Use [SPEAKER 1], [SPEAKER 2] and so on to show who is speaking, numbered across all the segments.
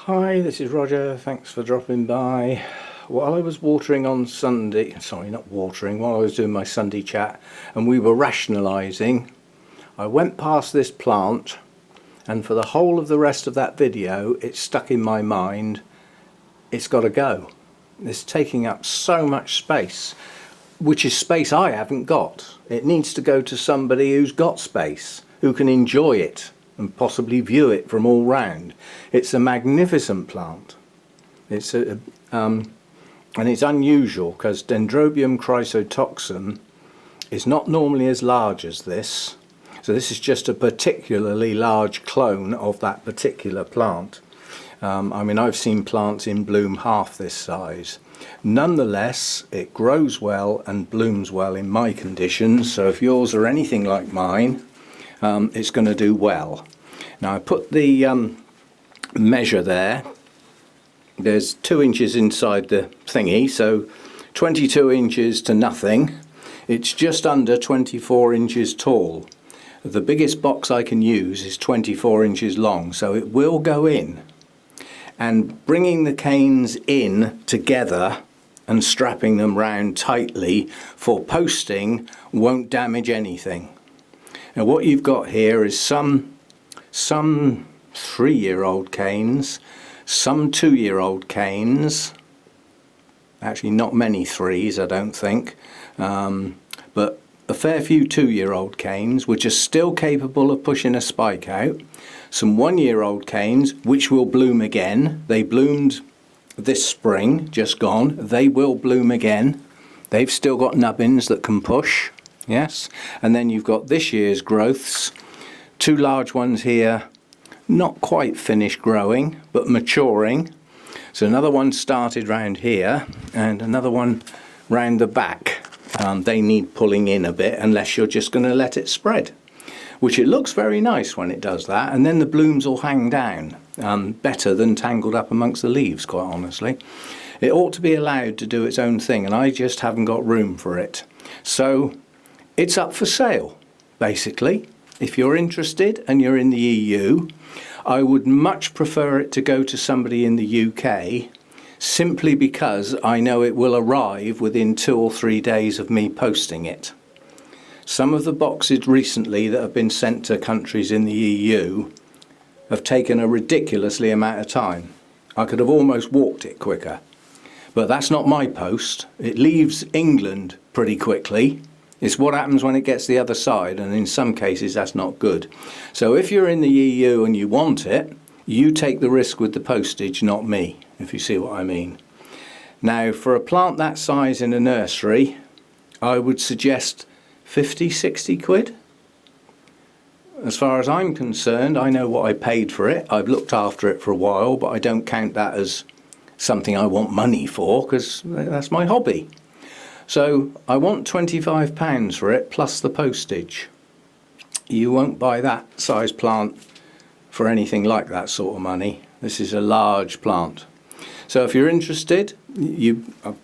[SPEAKER 1] Hi, this is Roger. Thanks for dropping by. While I was watering on Sunday, while I was doing my Sunday chat and we were rationalising, I went past this plant and for the whole of the rest of that video it stuck in my mind, it's got to go. It's taking up so much space, which is space I haven't got. It needs to go to somebody who's got space, who can enjoy it and possibly view it from all round. It's a magnificent plant. And it's unusual because Dendrobium chrysotoxum is not normally as large as this. So this is just a particularly large clone of that particular plant. I mean, I've seen plants in bloom half this size. Nonetheless, it grows well and blooms well in my conditions. So if yours are anything like mine, it's going to do well. Now I put the measure there. There's 2 inches inside the thingy, so 22 inches to nothing. It's just under 24 inches tall. The biggest box I can use is 24 inches long, so it will go in. And bringing the canes in together and strapping them round tightly for posting won't damage anything. Now what you've got here is some 3-year-old canes, some 2-year-old canes, actually not many 3s I don't think, but a fair few 2-year-old canes which are still capable of pushing a spike out, some 1-year-old canes which will bloom again. They bloomed this spring, just gone. They will bloom again. They've still got nubbins that can push. Yes, and then you've got this year's growths, 2 large ones here, not quite finished growing but maturing. So another one started round here and another one round the back. They need pulling in a bit unless you're just going to let it spread, which it looks very nice when it does that, and then the blooms will hang down better than tangled up amongst the leaves, quite honestly. It ought to be allowed to do its own thing and I just haven't got room for it. So it's up for sale, basically. If you're interested and you're in the EU, I would much prefer it to go to somebody in the UK, simply because I know it will arrive within 2 or 3 days of me posting it. Some of the boxes recently that have been sent to countries in the EU have taken a ridiculously amount of time. I could have almost walked it quicker. But that's not my post. It leaves England pretty quickly. It's what happens when it gets the other side, and in some cases that's not good. So if you're in the EU and you want it, you take the risk with the postage, not me, if you see what I mean. Now for a plant that size in a nursery, I would suggest 50, 60 quid. As far as I'm concerned, I know what I paid for it. I've looked after it for a while, but I don't count that as something I want money for, because that's my hobby. So I want £25 for it plus the postage. You won't buy that size plant for anything like that sort of money. This is a large plant. So if you're interested, I've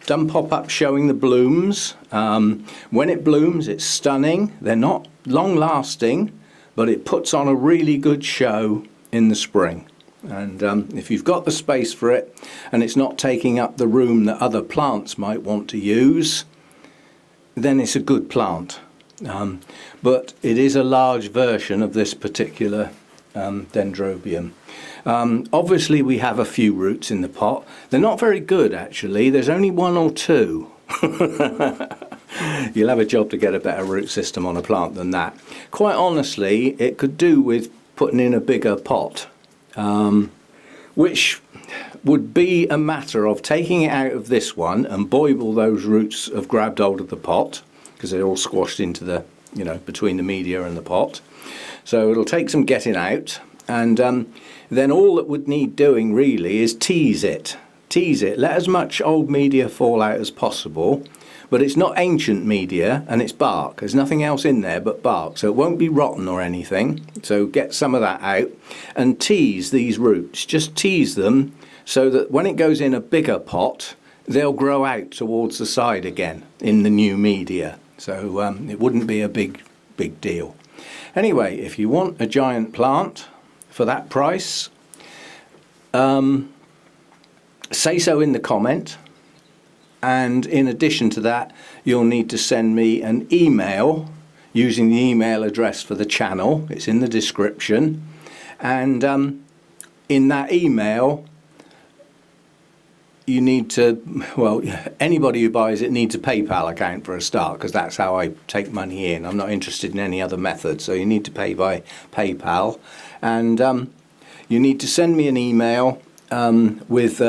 [SPEAKER 1] done pop-up showing the blooms. When it blooms, it's stunning. They're not long lasting, but it puts on a really good show in the spring. And if you've got the space for it and it's not taking up the room that other plants might want to use, then it's a good plant. But it is a large version of this particular Dendrobium. Obviously we have a few roots in the pot. They're not very good actually. There's only 1 or 2. You'll have a job to get a better root system on a plant than that. Quite honestly, it could do with putting in a bigger pot. Which would be a matter of taking it out of this one, and boy will those roots have grabbed hold of the pot because they're all squashed into the, between the media and the pot. So it'll take some getting out, and then all that would need doing really is tease it, let as much old media fall out as possible. But it's not ancient media and it's bark. There's nothing else in there but bark, so it won't be rotten or anything. So get some of that out and tease these roots. Just tease them so that when it goes in a bigger pot, they'll grow out towards the side again in the new media. So it wouldn't be a big deal. Anyway, if you want a giant plant for that price, say so in the comment. And in addition to that, you'll need to send me an email using the email address for the channel. It's in the description. And in that email, you need to, well, anybody who buys it needs a PayPal account for a start, because that's how I take money in. I'm not interested in any other method, so you need to pay by PayPal. And you need to send me an email with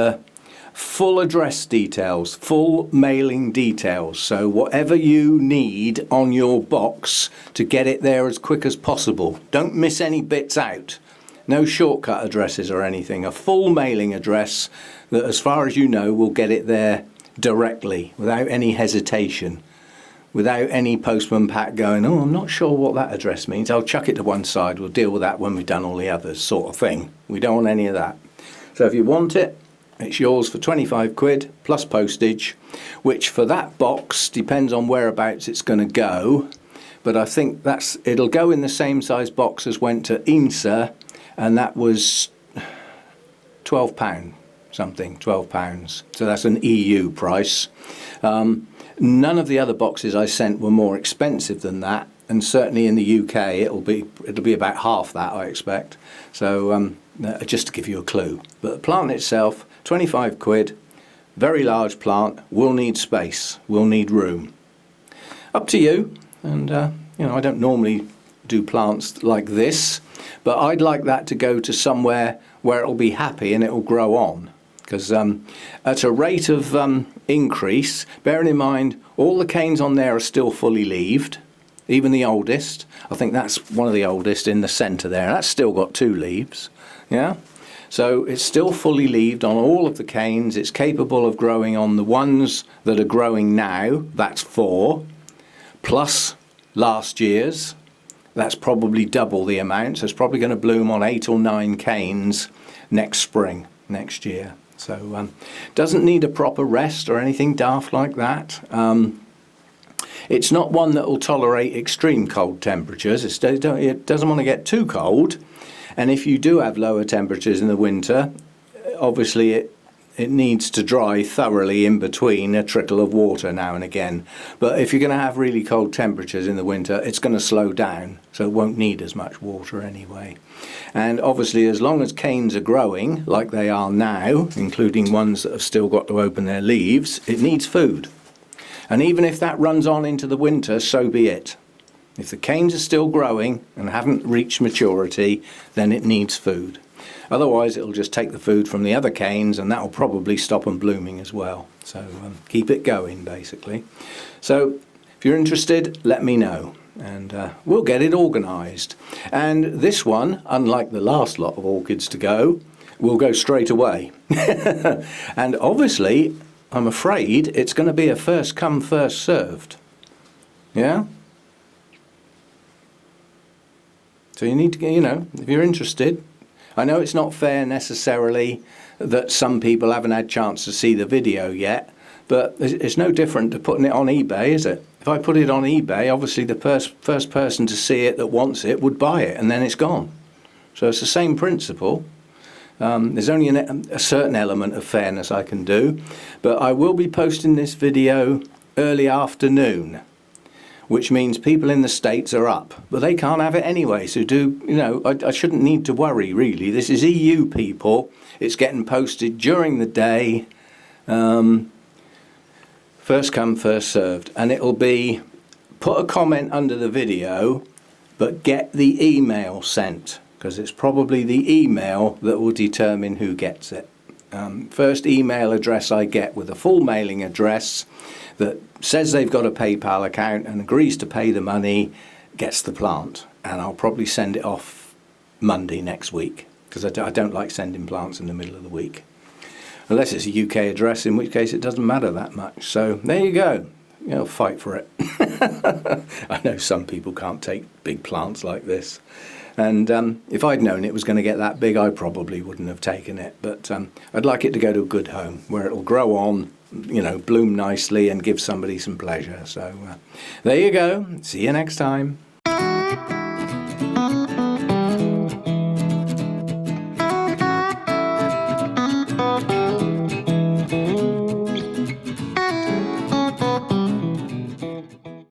[SPEAKER 1] full address details, full mailing details. So whatever you need on your box to get it there as quick as possible. Don't miss any bits out. No shortcut addresses or anything. A full mailing address that, as far as you know, will get it there directly without any hesitation, without any postman Pat going, oh, I'm not sure what that address means. I'll chuck it to one side. We'll deal with that when we've done all the others, sort of thing. We don't want any of that. So if you want it, it's yours for 25 quid plus postage, which for that box depends on whereabouts it's going to go. But I think it'll go in the same size box as went to INSA, and that was £12 something, £12. So that's an EU price. None of the other boxes I sent were more expensive than that, and certainly in the UK it'll be about half that, I expect. So just to give you a clue. But the plant itself, 25 quid, very large plant, will need space, will need room. Up to you. And I don't normally do plants like this, but I'd like that to go to somewhere where it'll be happy and it'll grow on. Because at a rate of increase, bearing in mind all the canes on there are still fully leaved, even the oldest. I think that's one of the oldest in the centre there. That's still got 2 leaves. Yeah, so it's still fully leaved on all of the canes. It's capable of growing on the ones that are growing now. That's 4, plus last year's. That's probably double the amount. So it's probably going to bloom on 8 or 9 canes next spring, next year. So doesn't need a proper rest or anything daft like that. It's not one that will tolerate extreme cold temperatures. It doesn't want to get too cold. And if you do have lower temperatures in the winter, obviously it needs to dry thoroughly in between, a trickle of water now and again. But if you're going to have really cold temperatures in the winter, it's going to slow down, so it won't need as much water anyway. And obviously, as long as canes are growing, like they are now, including ones that have still got to open their leaves, it needs food. And even if that runs on into the winter, so be it. If the canes are still growing and haven't reached maturity, then it needs food. Otherwise, it'll just take the food from the other canes, and that'll probably stop them blooming as well. So keep it going, basically. So if you're interested, let me know, and we'll get it organised. And this one, unlike the last lot of orchids to go, will go straight away. And obviously, I'm afraid it's going to be a first come, first served. Yeah? So you need to, if you're interested. I know it's not fair necessarily that some people haven't had a chance to see the video yet, but it's no different to putting it on eBay, is it? If I put it on eBay, obviously the first person to see it that wants it would buy it, and then it's gone. So it's the same principle. There's only a certain element of fairness I can do, but I will be posting this video early afternoon, which means people in the States are up, but they can't have it anyway. So I shouldn't need to worry, really. This is EU people. It's getting posted during the day. First come, first served. And it'll be, put a comment under the video, but get the email sent, because it's probably the email that will determine who gets it. First email address I get with a full mailing address that says they've got a PayPal account and agrees to pay the money gets the plant. And I'll probably send it off Monday next week, because I don't like sending plants in the middle of the week. Unless it's a UK address, in which case it doesn't matter that much. So there you go. Fight for it. I know some people can't take big plants like this. And if I'd known it was going to get that big, I probably wouldn't have taken it. But I'd like it to go to a good home where it'll grow on, bloom nicely and give somebody some pleasure. So there you go. See you next time.